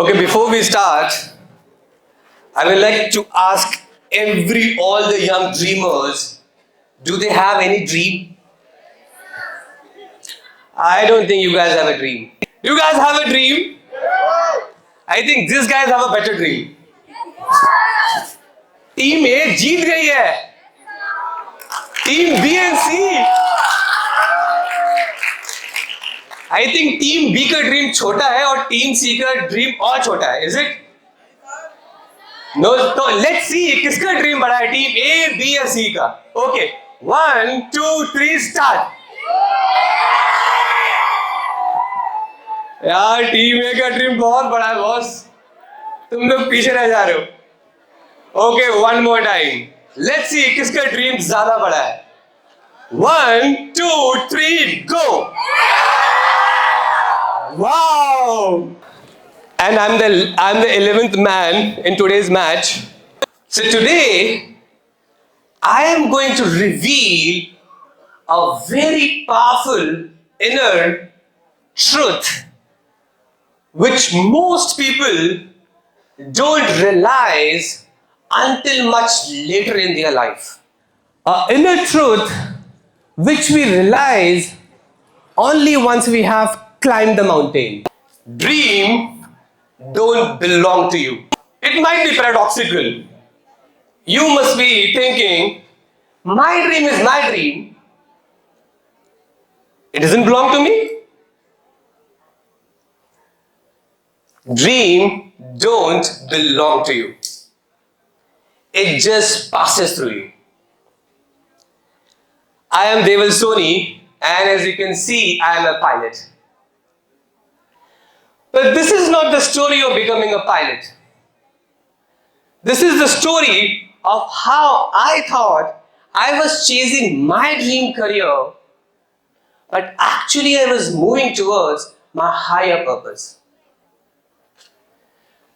Okay, before we start, I would like to ask all the young dreamers, do they have any dream? I don't think you guys have a dream. You guys have a dream? I think these guys have a better dream. Team A जीत गई है. Team B and C. I think Team B का dream छोटा है और Team C का dream और छोटा है. Is it? No. तो let's see किसका ड्रीम बड़ा है, Team A, B या C का. Okay. 1, 2, 3, start. यार टीम ए का ड्रीम बहुत बड़ा है बॉस, तुम लोग पीछे रह जा रहे हो. Okay, one more time. Let's see किसका ड्रीम ज्यादा बड़ा है. 1, 2, 3, go. Wow. And I'm the 11th man in today's match. So today I am going to reveal a very powerful inner truth which most people don't realize until much later in their life. An inner truth which we realize only once we have climbed the mountain. Dream don't belong to you. It might be paradoxical. You must be thinking, my dream is my dream. It doesn't belong to me. Dream don't belong to you. It just passes through you. I am Deval Soni, and as you can see, I am a pilot. But this is not the story of becoming a pilot. This is the story of how I thought I was chasing my dream career, but actually I was moving towards my higher purpose.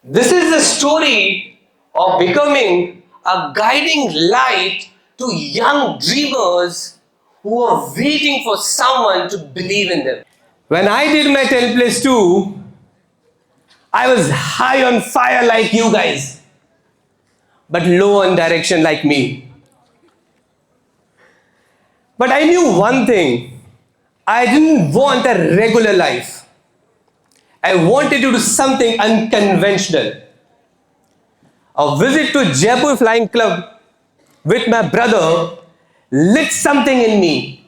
This is the story of becoming a guiding light to young dreamers who are waiting for someone to believe in them. When I did my 10+2, I was high on fire like you guys, but low on direction like me. But I knew one thing. I didn't want a regular life. I wanted to do something unconventional. A visit to Jaipur Flying Club with my brother lit something in me.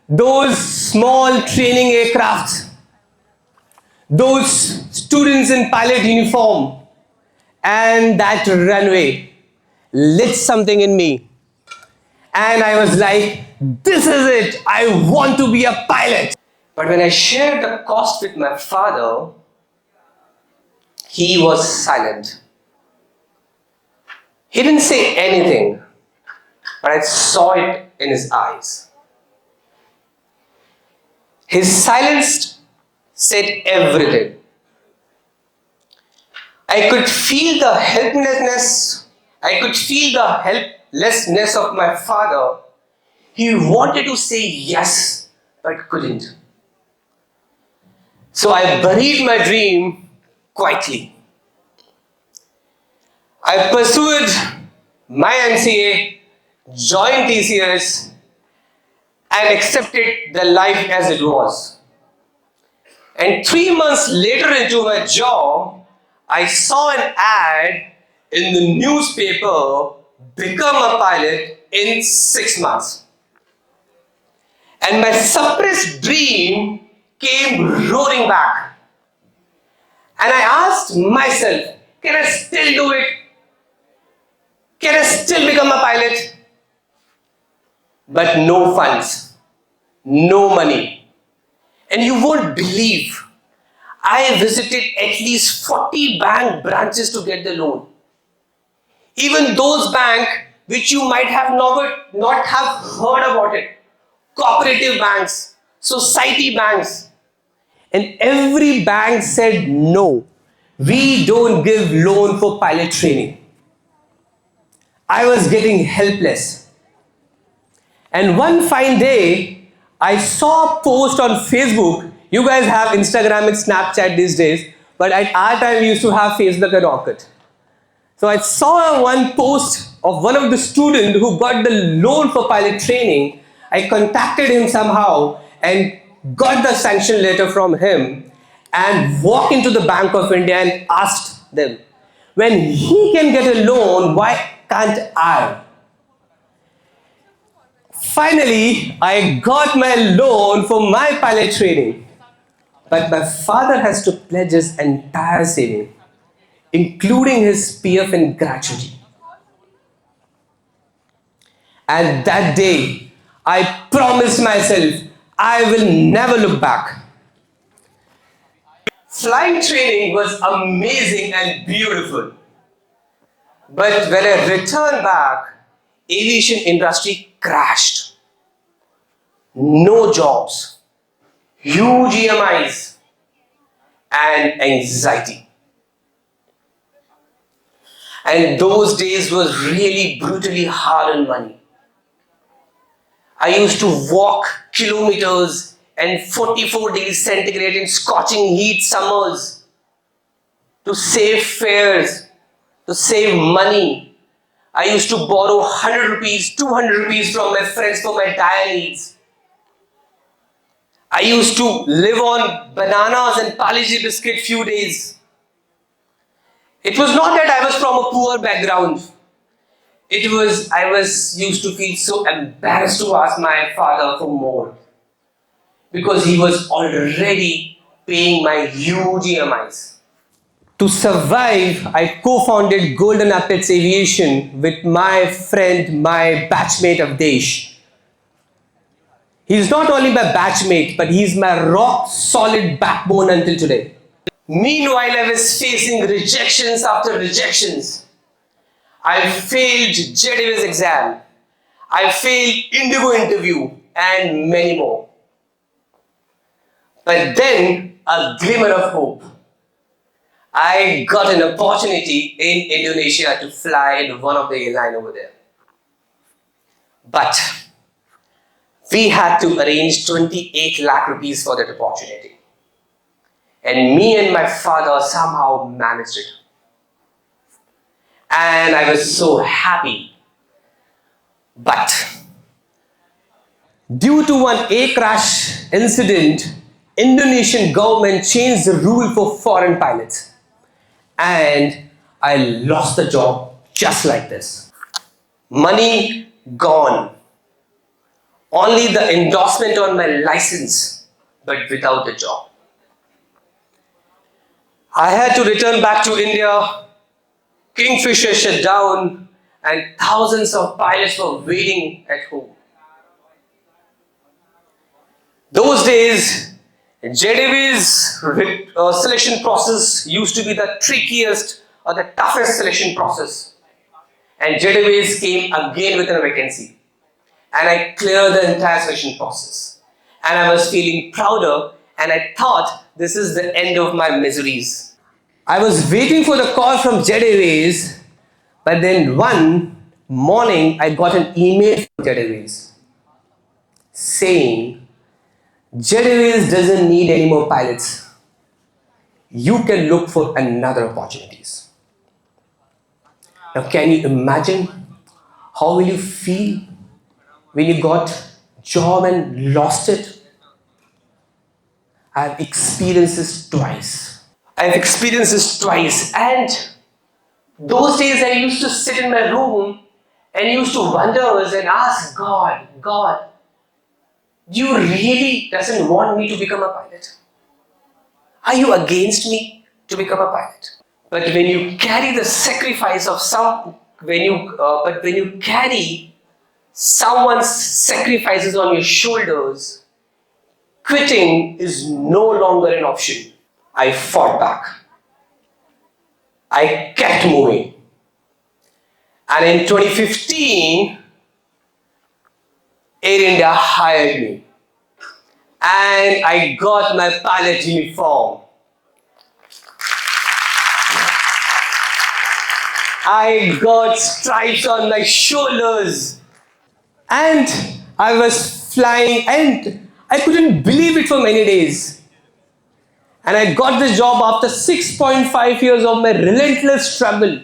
Those small training aircrafts, those students in pilot uniform, and that runway lit something in me. And I was like, this is it, I want to be a pilot. But when I shared the cost with my father, he was silent. He didn't say anything, but I saw it in his eyes. His silence said everything. I could feel the helplessness. I could feel the helplessness of my father. He wanted to say yes, but couldn't. So I buried my dream quietly. I pursued my MCA, joined TCS, and accepted the life as it was. And 3 months later into my job, I saw an ad in the newspaper, become a pilot in 6 months. And my suppressed dream came roaring back. And I asked myself, can I still do it? Can I still become a pilot? But no funds, no money. And you won't believe, I visited at least 40 bank branches to get the loan. Even those banks which you might have not have heard about it. Cooperative banks, society banks. And every bank said no, we don't give loan for pilot training. I was getting helpless. And one fine day, I saw a post on Facebook. You guys have Instagram and Snapchat these days. but at our time we used to have Facebook and Orkut. So I saw one post of one of the students who got the loan for pilot training. I contacted him somehow and got the sanction letter from him and walked into the Bank of India and asked them, when he can get a loan, why can't I? Finally, I got my loan for my pilot training. But my father has to pledge his entire saving, including his PF and gratuity. And that day, I promised myself I will never look back. Flying training was amazing and beautiful. But when I returned back, aviation industry crashed. No jobs, huge EMIs, and anxiety. And those days was really brutally hard on money. I used to walk kilometers and 44 days centigrade in scorching heat summers to save fares, to save money. I used to borrow 100 rupees, 200 rupees from my friends for my dire needs. I used to live on bananas and Parle-G biscuit few days. It was not that I was from a poor background. I was used to feel so embarrassed to ask my father for more because he was already paying my huge EMIs. To survive, I co-founded Golden Apex Aviation with my friend, my batchmate Avdesh. He's not only my batchmate, but he's my rock solid backbone until today. Meanwhile, I was facing rejections after rejections. I failed JDV's exam. I failed Indigo interview and many more. But then, a glimmer of hope. I got an opportunity in Indonesia to fly in one of the airlines over there. But we had to arrange 28 lakh rupees for that opportunity. And me and my father somehow managed it. And I was so happy. But due to one air crash incident, Indonesian government changed the rule for foreign pilots. And I lost the job just like this. Money gone. Only the endorsement on my license, but without the job. I had to return back to India. Kingfisher shut down and thousands of pilots were waiting at home. Those days, JDV's selection process used to be the trickiest or the toughest selection process. And JDV's came again with a vacancy. And I cleared the entire selection process. And I was feeling prouder and I thought this is the end of my miseries. I was waiting for the call from JDV's, but then one morning I got an email from JDV's saying, JDV's doesn't need any more pilots. You can look for another opportunities. Now can you imagine how will you feel when you got job and lost it? I've experienced this twice. And those days I used to sit in my room and used to wonder and ask God, do you really doesn't want me to become a pilot? Are you against me to become a pilot? But when you carry the sacrifice of when you carry someone's sacrifices on your shoulders, quitting is no longer an option. I fought back. I kept moving. And in 2015, Air India hired me. And I got my pilot uniform. I got stripes on my shoulders. And I was flying and I couldn't believe it for many days. And I got this job after 6.5 years of my relentless struggle.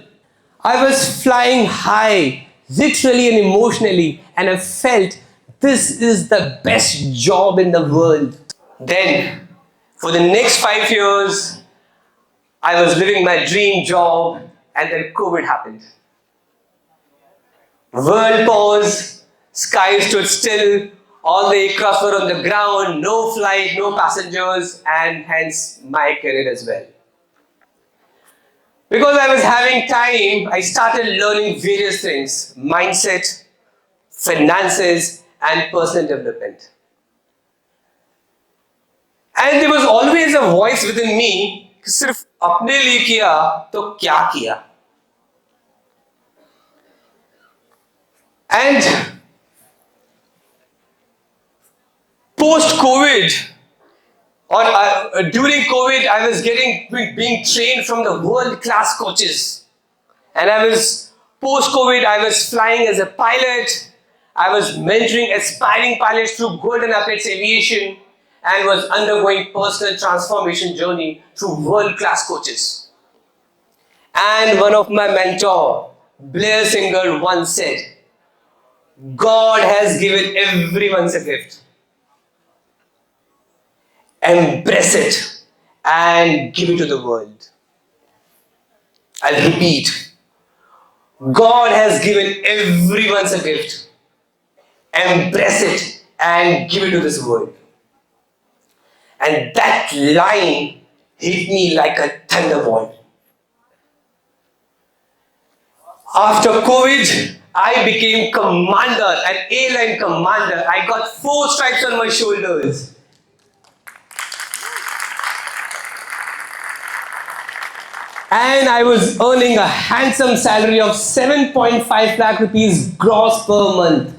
I was flying high, literally and emotionally, and I felt this is the best job in the world. Then, for the next 5 years, I was living my dream job, and then COVID happened. World paused, sky stood still, all the aircraft were on the ground, no flight, no passengers, and hence my career as well. Because I was having time, I started learning various things: mindset, finances, and personal development. And there was always a voice within me कि सिर्फ अपने लिए किया तो क्या किया. And post COVID, or during COVID, I was being trained from the world class coaches. And I was, post COVID, I was flying as a pilot. I was mentoring aspiring pilots through golden uplift aviation, and was undergoing personal transformation journey through world class coaches. And one of my mentor, Blair Singer, once said, God has given everyone a gift. Embrace it and give it to the world. I'll repeat. God has given everyone a gift. Embrace it and give it to this world. And that line hit me like a thunderbolt. After COVID, I became commander, an airline commander. I got 4 stripes on my shoulders. And I was earning a handsome salary of 7.5 lakh rupees gross per month.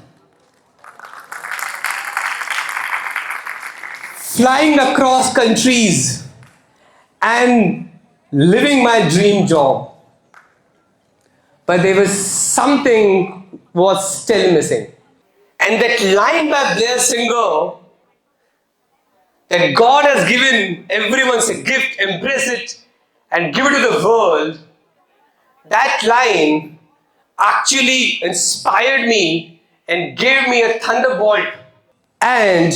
Flying across countries and living my dream job. But there was something was still missing. And that line by Blair Singer, that God has given everyone a gift, embrace it and give it to the world, that line actually inspired me and gave me a thunderbolt. And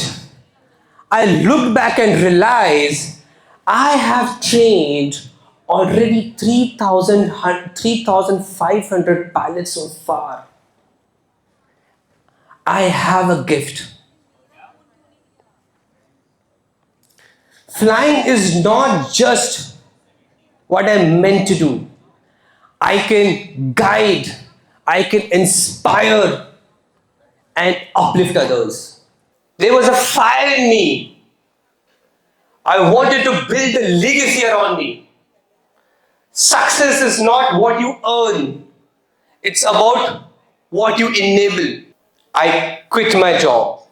I looked back and realized I have trained already 3,500 pilots so far. I have a gift. Flying is not just what I'm meant to do. I can guide, I can inspire and uplift others. There was a fire in me. I wanted to build a legacy around me. Success is not what you earn, it's about what you enable. I quit my job,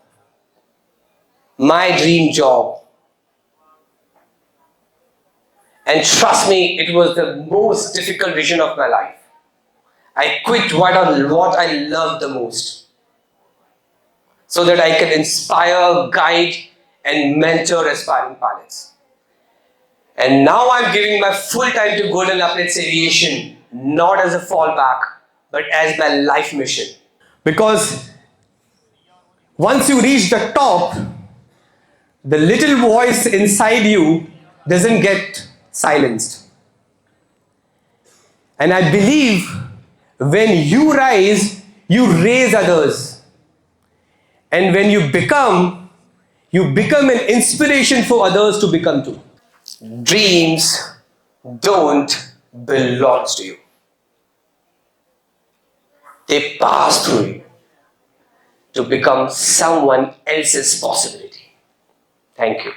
my dream job. And trust me, it was the most difficult decision of my life. I quit what I love the most, so that I can inspire, guide, and mentor aspiring pilots. And now I'm giving my full time to Golden Uplift Aviation, not as a fallback, but as my life mission. Because once you reach the top, the little voice inside you doesn't get silenced. And I believe when you rise, you raise others. And when you become an inspiration for others to become too. Dreams don't belong to you. They pass through you to become someone else's possibility. Thank you.